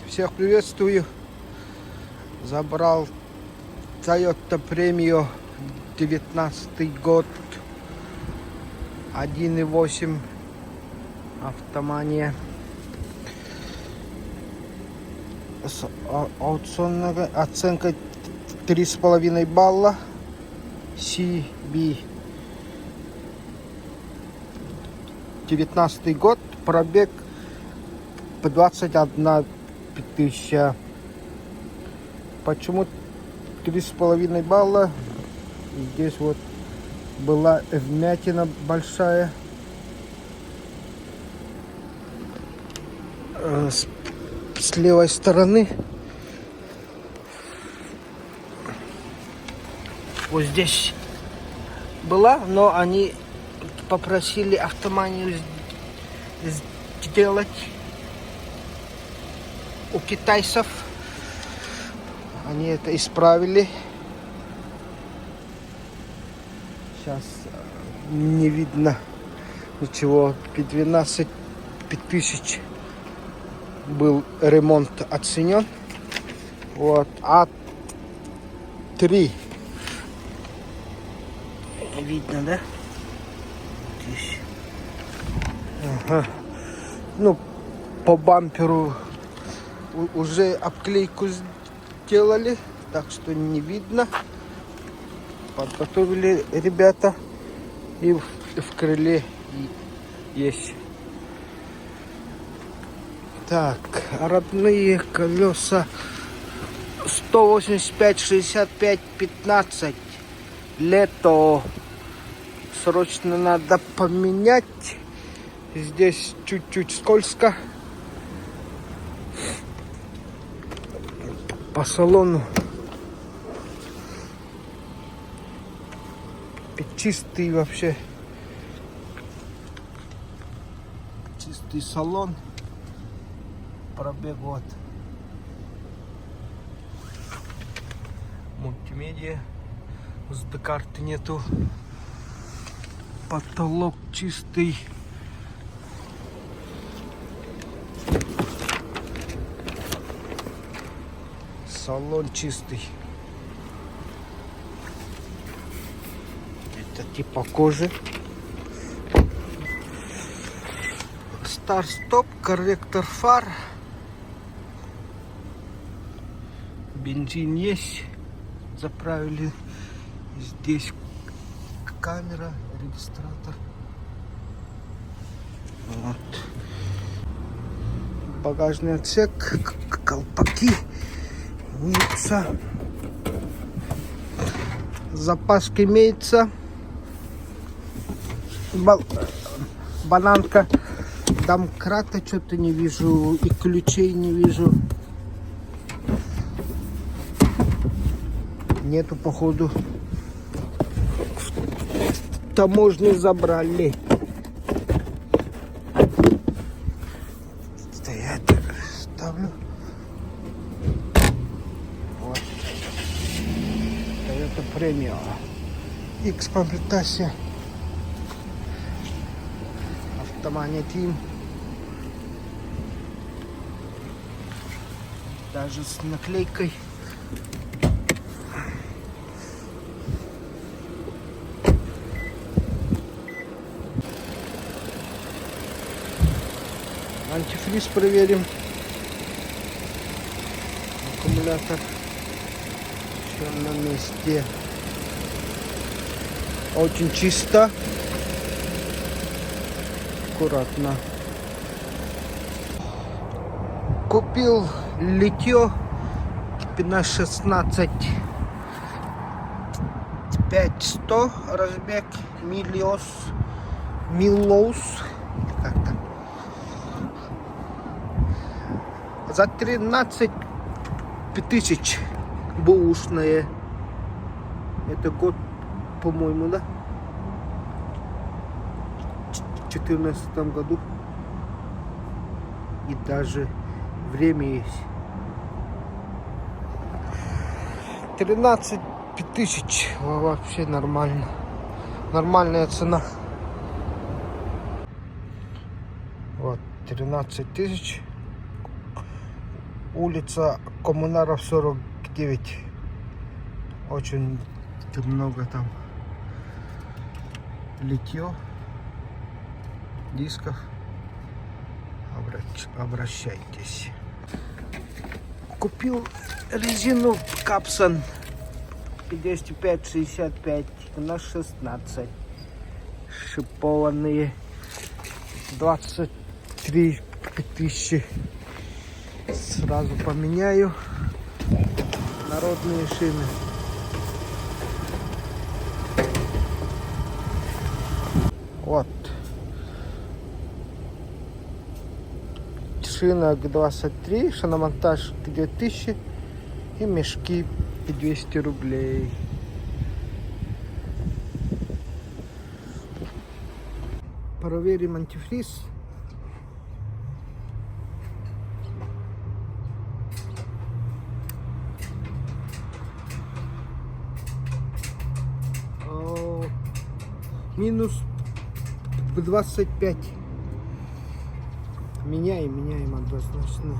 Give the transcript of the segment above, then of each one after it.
Всех приветствую. Забрал Toyota Premio 19 год. 1.8 автомания. С оценкой 3,5 балла. CB. 19 год. Пробег по 21 тысяча. Почему 3,5 балла? Здесь вот была вмятина большая. С левой стороны. Вот здесь была, но они попросили автоманию сделать у китайцев. Они это исправили. Сейчас не видно ничего. 12 тысяч был ремонт оценен. Вот. А3. Видно, да? Здесь. Ага. Ну, по бамперу уже обклейку сделали, так что не видно. Подготовили ребята, и в крыле есть. Так, родные колеса 185, 65, 15. Лето. Срочно надо поменять. Здесь чуть-чуть скользко. По салону чистый вообще. Чистый салон. Пробег вот. Мультимедиа. SD-карты нету. Потолок чистый. Салон чистый. Это типа кожи. Старт-стоп, корректор фар. Бензин есть. Заправили. Здесь камера, регистратор. Вот. Багажный отсек, колпаки. Ницца. Запаска имеется. Бананка. Домкрата что-то не вижу. И ключей не вижу. Нету, походу. Таможню забрали. Я это ставлю. Вот. Toyota Premio. X комплектация. Автомания Team. Даже с наклейкой. Антифриз проверим. Аккумулятор все на месте. Очень чисто. Аккуратно. Купил литье на 16 500 разбег Милоус. Как там? За 13 тысяч бэушное. Это год, по-моему, да? В 2014 году. И даже время есть. 13 тысяч. Вообще нормально. Нормальная цена. Вот, 13 тысяч. Улица Коммунаров 49. Очень много там литье дисков. Обращайтесь. Купил резину Капсон 55-65 на 16. Шипованные 23 тысячи. Сразу поменяю. Народные шины. Вот. Шина 23, шиномонтаж 2000 и мешки 200 рублей. Проверим антифриз. Минус 25. Меняем однозначно.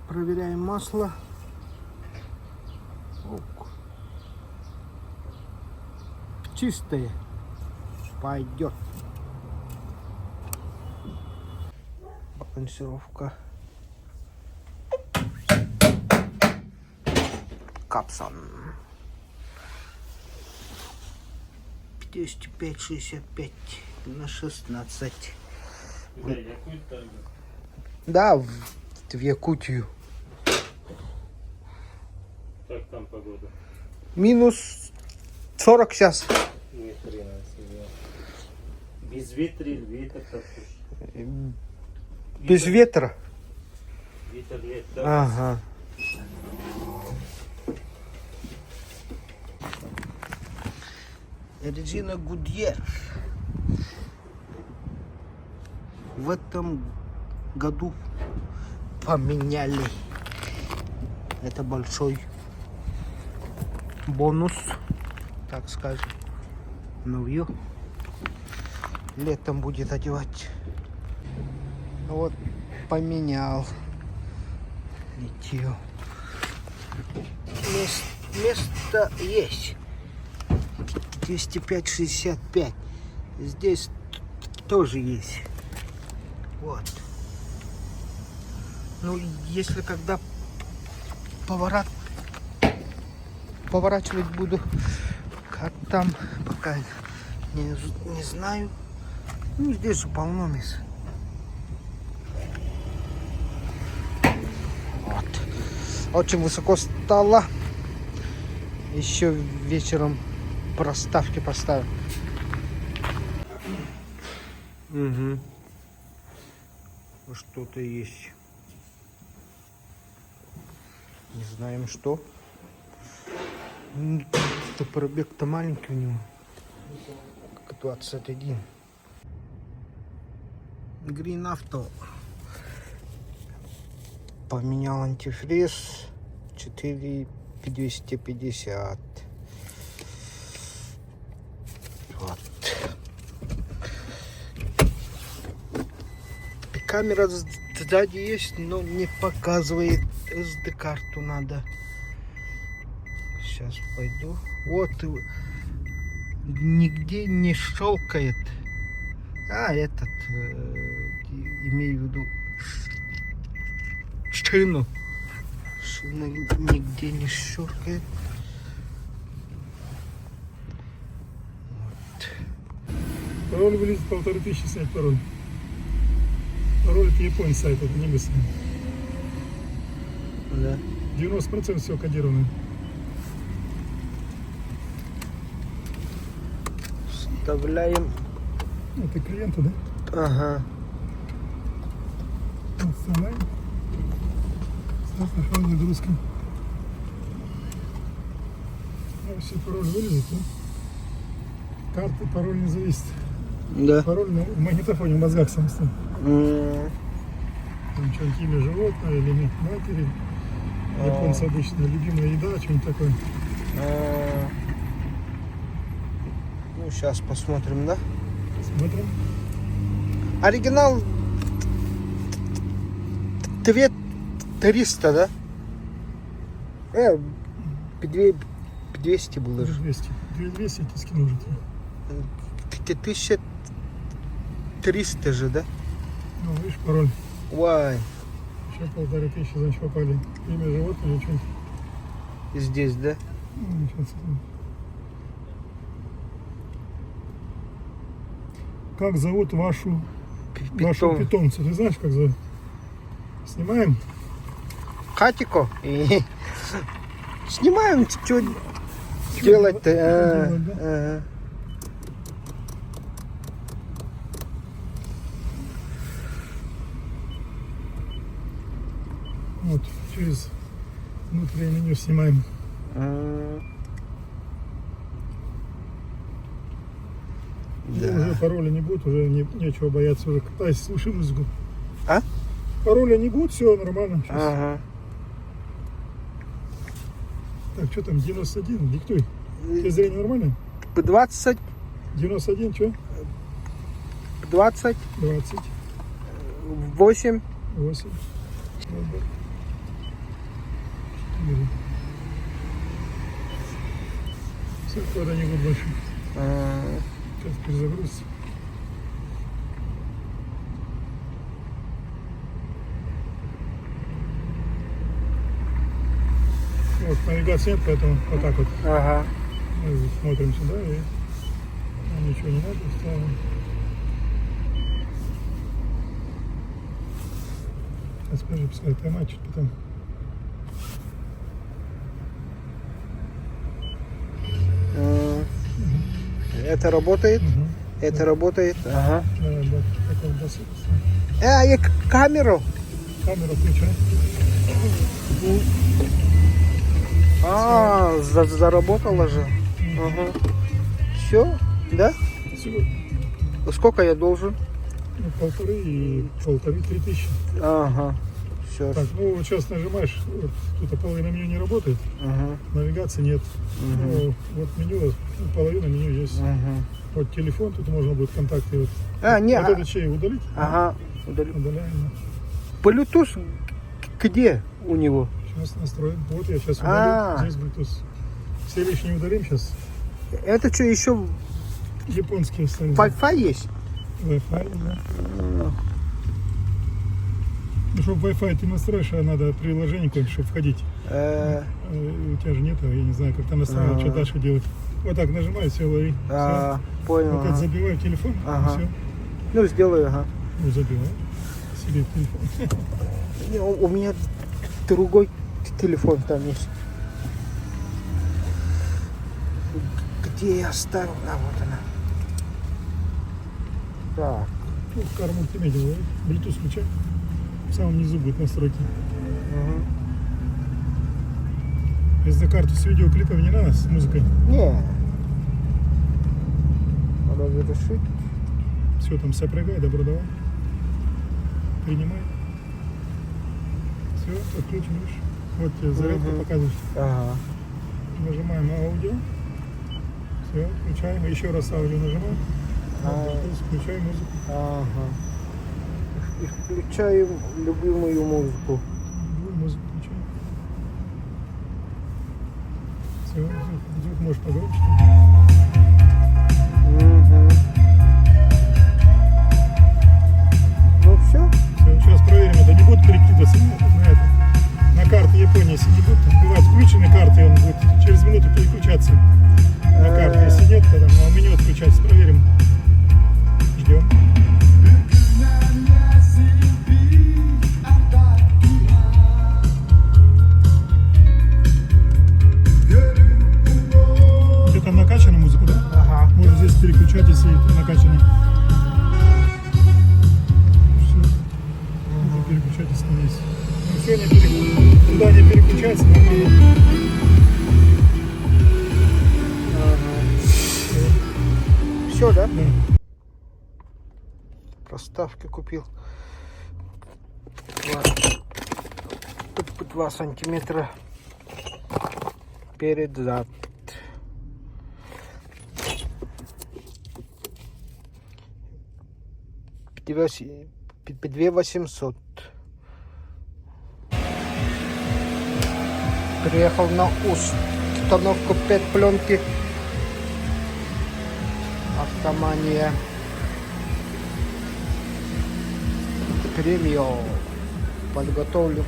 Проверяем масло. Чистое. Пойдет. Балансировка. Капсон. 55-65 на 16. Да, в Якутию. Как там погода? Минус 40 сейчас. Ни хрена себе. Без ветра или ветер так уж? Без ветра. Ветер нет, да? Ага. Резина Goodyear. В этом году поменяли. Это большой бонус, так скажем. Новье. Летом будет одевать. Вот поменял. Литье. Место есть. 205-65. Здесь тоже есть. Вот. Ну, если когда поворачивать буду, как там, пока не знаю. Ну, здесь же полно мест. Вот. Очень высоко стало. Еще вечером проставки поставим. Угу. Что-то есть. Не знаем что. Это пробег-то маленький у него. 21. Green Auto. Поменял антифриз. 4250. Вот. Камера сзади есть, но не показывает. SD-карту надо. Сейчас пойду. Вот. Нигде не щелкает. Этот. Имею в виду шину. Шина нигде не щелкает. Пароль вылезет 1500 снять пароль. Пароль это японский сайт, это не мы сами. Да. 90% все кодировано. Вставляем. Это клиенту, да? Ага. Вставляем. Ставь на пароль нагрузка. Все, пароль вылезет, да? Карты, пароль не зависит. Да. Пароль в магнитофоне в мозгах сам стоит. Там что-нибудь имя животное или имя матери. Японцы обычно любимая еда, что-нибудь такое. Ну, сейчас посмотрим, да? Смотрим. Оригинал 300, да? 200 было же. 200. 2200 ты скинул уже. 1300 же, да? Ну, видишь, пароль. Вай. Еще 1500, значит, попали. Имя животного или что-нибудь. Здесь, да? Ну, сейчас. Как зовут вашу питомца? Ты знаешь, как зовут? Снимаем? Хатико. Снимаем, что делать-то? делать, да? Ага. Вот, через внутреннее меню снимаем. Уже пароля не будет, уже нечего бояться. Уже катайся, слушай музыку. А? Пароля не будет, все нормально. Сейчас. Ага. Так, что там, 91, диктуй. Тебе зрение нормально? 20, 91, что? 20, 20, 8. 8, 4. Все, хода не будет больше. Сейчас перезагрузится. Вот, навигации нет, поэтому вот так вот. Ага. Мы смотрим сюда и нам ничего не надо, ставим. Сейчас скажи, пускай поймать, что потом. Это работает? Угу. Это работает? Ага. Давай, да, такой бассейн. Я камеру. Камеру включай. Заработала же. Ага. Все, да? Все. Сколько я должен? Ну, 1,5 и 3 тысячи. Ага. Все. Так, ну вот сейчас нажимаешь, вот, тут половина меню не работает, Ага. навигации нет. Ну, вот меню, половина меню есть. Ага. Вот телефон, тут можно будет контакты. Вот, Не. вот этот чей удалить? Ага. Удалю. Удаляем. Bluetooth где у него? Сейчас настроим. Вот я сейчас удалю. Здесь Bluetooth. Все лишние удалим сейчас. Это что, еще Японские оставим. Wi-Fi есть? Wi-Fi, да. Ну, чтобы Wi-Fi ты настроишь, а надо приложение какое-нибудь, чтобы входить. У тебя же нету, я не знаю, как там настраивать, что дальше делать. Вот так нажимай, все, лови. Все. Понял. Вот это забивай телефон, Ага. и все. Ну, сделаю, ага. Ну, забивай себе телефон. У меня другой телефон там есть. Где я оставил? Вот она. Так. Ну, в карму мультимедиа лови. Bluetooth включай. В самом низу будет настройки. SD-карту с видеоклипами не надо, с музыкой. Не. Надо завершить. Все, там сопрягай, добро давай. Принимай. Все, подключим, видишь. Вот тебе зарядка показывает. Ага. Нажимаем аудио. Все, включаем. Еще раз аудио нажимаем. Включаем музыку. Ага. И включаем любимую музыку. Музыку включаем. Все, звук можешь погромче. Ну все. Все, сейчас проверим, это не будет перекидываться на это. На карты Японии, если не будет, там бывают включены карты, он будет через минуту переключаться на карты. Если нет, то там меню отключается. Проверим. Ждем. Где там накачана музыка, да? Ага. Можно здесь переключать, если это накачано. Все. Можно переключать, если там есть. Ну, все, туда не переключается, нормально. Все, да? Да. Проставки купил. 2 сантиметра перед зад. $2 800. Приехал на установку PET пленки. Автомания. Премио. Подготовлю.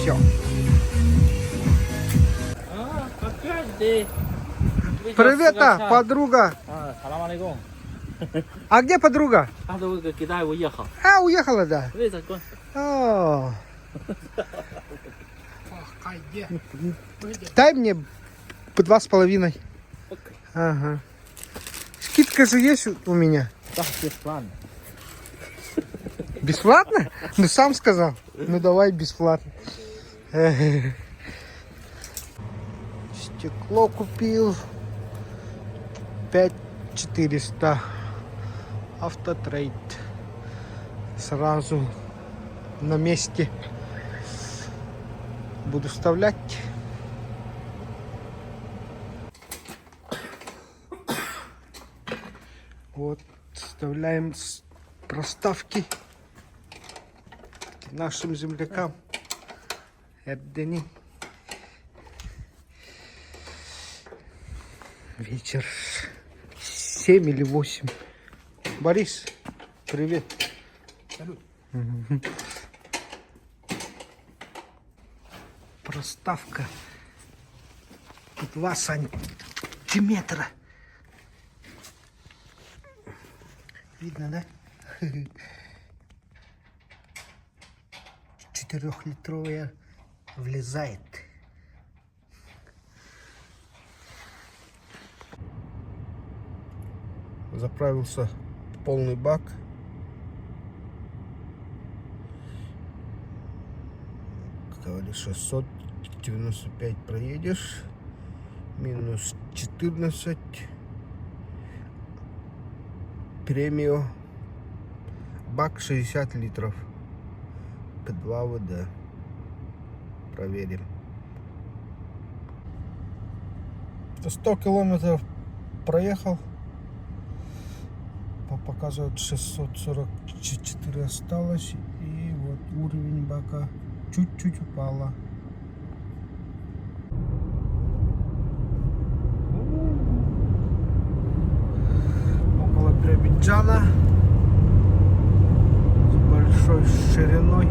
Все. Опять ты. Привет, подруга. Салам алейкум. А где подруга? А то в Китай уехал. А, уехала, да. Вы закон. О. Дай мне по 2,5. Ага. Скидка же есть у меня. Да, бесплатно. Бесплатно? Ну сам сказал. Ну давай бесплатно. Стекло купил. 5400. Автотрейд. Сразу на месте. Буду вставлять. Вот, вставляем проставки нашим землякам. Эрдени. Вечер 7 или 8. Борис, привет. Салют. Проставка 2 сантиметра. Видно, да? 4-литровая влезает. Заправился полный бак. Говорит, 695 проедешь. Минус 14. Премио. Бак 60 литров. К2 ВД. Проверим. 100 километров проехал. Показывает 644 осталось. И вот уровень бака чуть-чуть упала. Около Биробиджана. С большой шириной.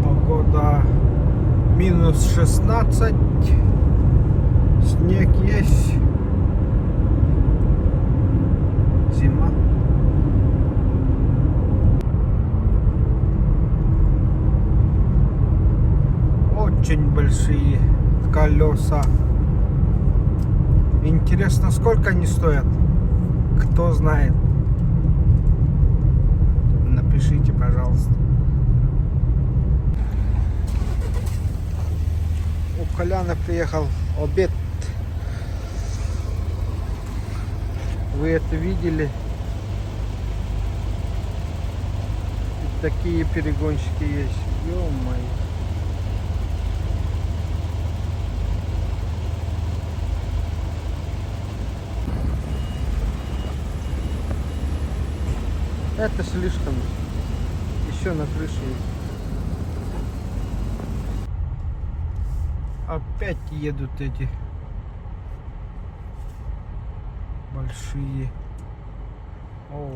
Погода минус 16. Снег есть. Зима. Очень большие колеса. Интересно, сколько они стоят? Кто знает? Напишите, пожалуйста. У Коляна приехал обед. Вы это видели? И такие перегонщики есть. Ё-моё. Это слишком. Еще на крыше есть. Опять едут эти большие. О.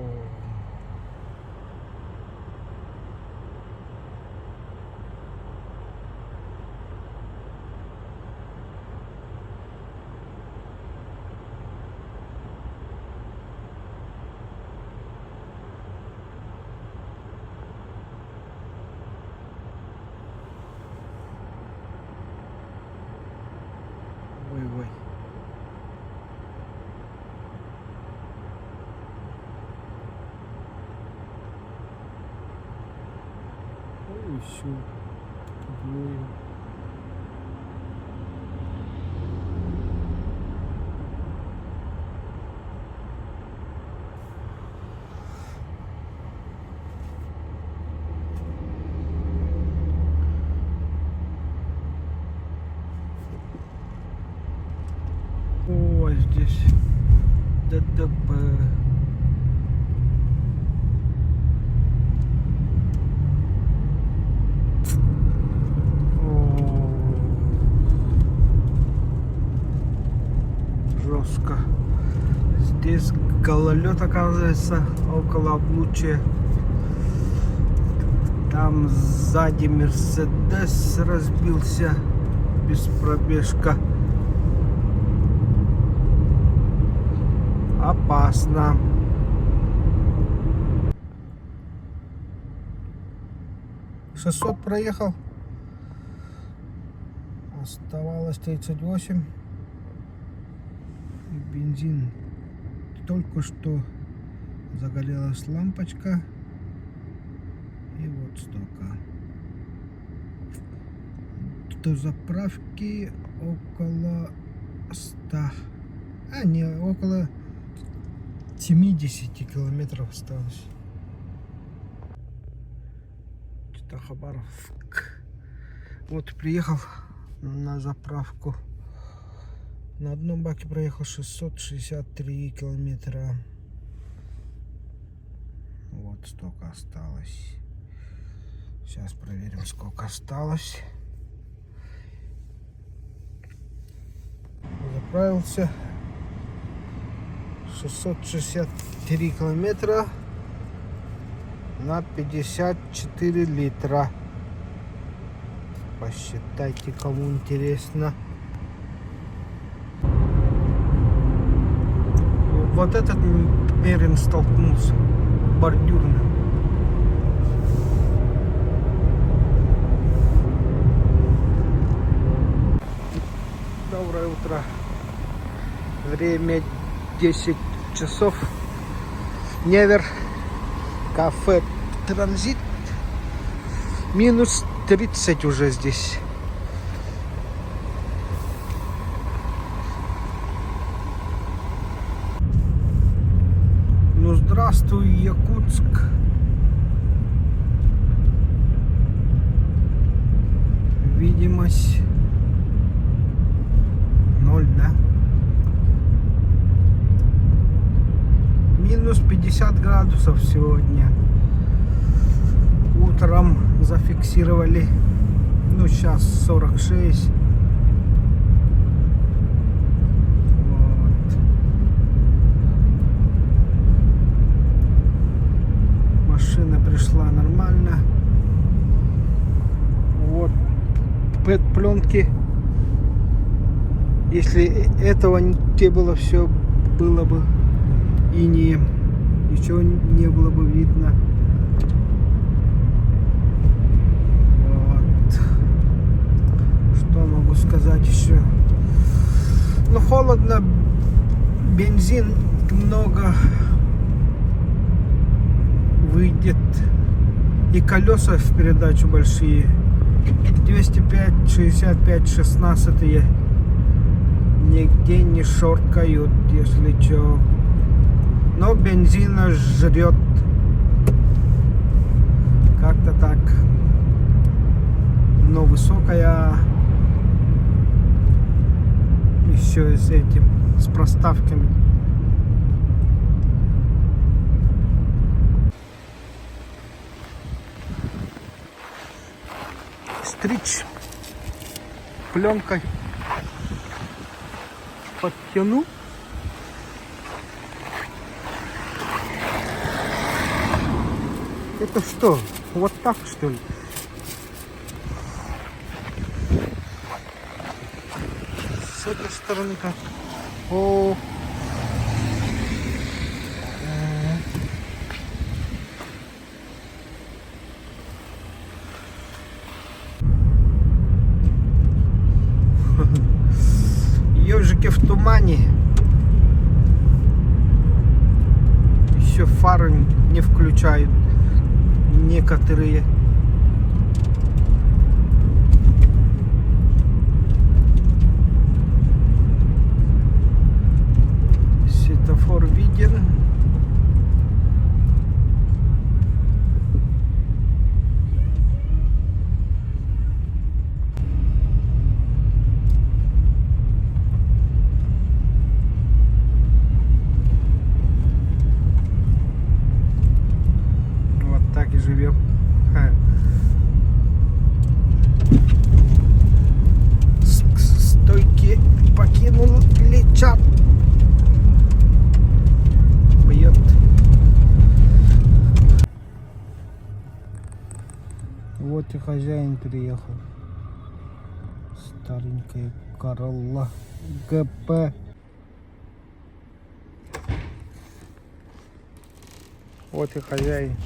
Ой-ой. всю гную. О, здесь ДТП. Жестко. Здесь гололед, оказывается, около облучья. Там сзади Мерседес разбился без пробежка. Опасно. «600» проехал. Оставалось 38. Бензин. Только что загорелась лампочка. И вот столько. До заправки около 100. Не, около 70 километров осталось. Хабаровск. Вот приехал на заправку. На одном баке проехал 663 километра. Вот столько осталось. Сейчас проверим, сколько осталось. Заправился. 663 километра на 54 литра. Посчитайте, кому интересно. Вот этот Мерин столкнулся бордюрно. Доброе утро. Время 10 часов. Невер. Кафе Транзит. Минус 30 уже здесь. Ну, здравствуй, Якутск. Видимость 0, да? Минус 50 градусов сегодня. Утром зафиксировали, ну сейчас 46. Вот. Машина пришла нормально. Вот пленки. Если этого не было, все было бы инеем, ничего не было бы видно. Вот. Что могу сказать еще? Ну, холодно, бензин много выйдет, и колеса в передачу большие. 205, 65, 16 нигде не шоркают, если что. Но бензина жрет. Как-то так. Но высокая. Еще и с этим, с проставками. Стричь пленкой. Подтяну. Это что? Вот так, что ли? С этой стороны как? О. Ежики в тумане. Еще фары не включают некоторые. живем. Стойки покинул плеча. Бьет. Вот и хозяин приехал. Старенькая Королла ГП. Вот и хозяин.